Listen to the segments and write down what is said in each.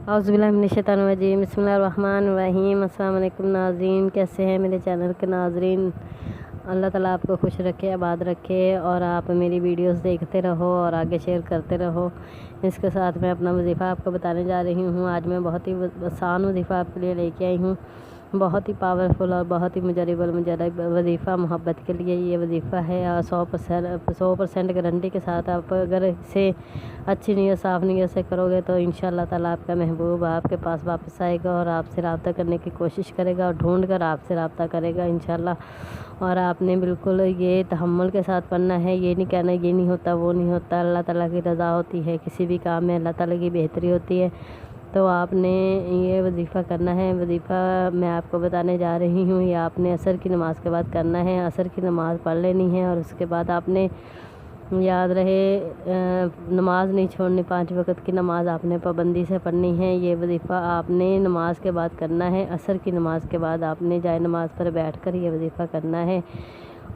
औज़ुबिल्लाहिमिनश्शैतानिर्रजीम बिस्मिल्लाहिर्रहमानिर्रहीम। अस्सलाम वालेकुम नाज़रीन, कैसे हैं मेरे चैनल के नाज़रीन। अल्लाह ताला आपको खुश रखे, आबाद रखे और आप मेरी वीडियोस देखते रहो और आगे शेयर करते रहो। इसके साथ मैं अपना वजीफ़ा आपको बताने जा रही हूँ। आज मैं बहुत ही आसान वजीफ़ा आपके लिए लेके आई हूँ, बहुत ही पावरफुल और बहुत ही मुजरब वजीफ़ा मोहब्बत के लिए ये वजीफ़ा है। और 100% गारंटी के साथ आप अगर इसे अच्छी नीयत साफ़ नीयत से करोगे तो इंशाअल्लाह ताला आपका महबूब आपके पास वापस आएगा और आपसे रब्ता करने की कोशिश करेगा और ढूंढ कर आपसे रब्ता करेगा इंशाअल्लाह। और आपने बिल्कुल ये तहम्मुल के साथ पढ़ना है, ये नहीं कहना ये नहीं होता वो नहीं होता। अल्लाह ताला की रज़ा होती है, किसी भी काम में अल्लाह ताला की बेहतरी होती है। तो आपने ये वजीफ़ा करना है। वजीफ़ा मैं आपको बताने जा रही हूँ, ये आपने असर की नमाज़ के बाद करना है। असर की नमाज़ पढ़ लेनी है और उसके बाद आपने याद रहे नमाज नहीं छोड़नी, 5 वक़्त की नमाज़ आपने पाबंदी से पढ़नी है। ये वजीफ़ा आपने नमाज के बाद करना है। असर की नमाज़ के बाद आपने जाए नमाज पर बैठकर ये वजीफ़ा करना है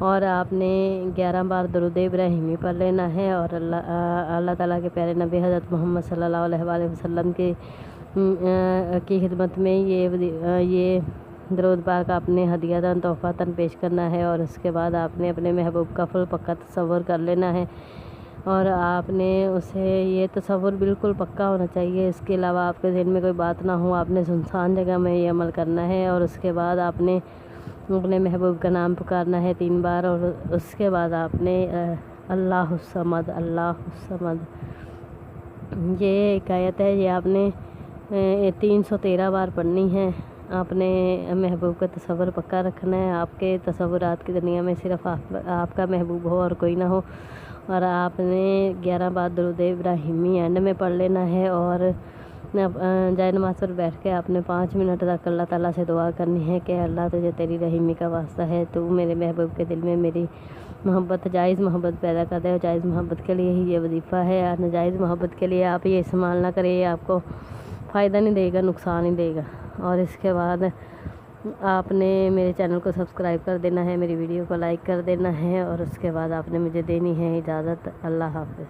और आपने 11 बार दरूद इब्राहिमी पढ़ लेना है। और अल्लाह ताला के प्यारे नबी हज़रत मोहम्मद सल्लल्लाहु अलैहि वसल्लम की खिदमत में ये दरूद पाक आपने हदियातन तोहफ़ातन पेश करना है। और उसके बाद आपने अपने महबूब का फुल पक्का तसव्वुर कर लेना है और आपने उसे ये तसव्वुर बिल्कुल पक्का होना चाहिए, इसके अलावा आपके ज़हन में कोई बात ना हो। आपने सुनसान जगह में ये अमल करना है और उसके बाद आपने अपने महबूब का नाम पुकारना है 3 बार। और उसके बाद आपने अल्लाहुस समद अल्लाहुस समद ये एक आयत है, ये आपने 313 बार पढ़नी है। आपने महबूब का तसव्वुर पक्का रखना है, आपके तसव्वुरात की दुनिया में सिर्फ आपका महबूब हो और कोई ना हो। और आपने 11 बार दरूद इब्राहिमी एंड में पढ़ लेना है और जाए नमाज पर बैठ के आपने 5 मिनट तक अल्लाह ताला से दुआ करनी है कि अल्लाह तुझे तेरी रहीमी का वास्ता है, तू मेरे महबूब के दिल में मेरी मोहब्बत जायज़ मोहब्बत पैदा कर दे। और जायज़ मोहब्बत के लिए ही ये वजीफ़ा है, और नाजायज़ मोहब्बत के लिए आप ये इस्तेमाल ना करें, ये आपको फ़ायदा नहीं देगा, नुकसान ही देगा। और इसके बाद आपने मेरे चैनल को सब्सक्राइब कर देना है, मेरी वीडियो को लाइक कर देना है और उसके बाद आपने मुझे देनी है इजाज़त। अल्लाह हाफ़िज़।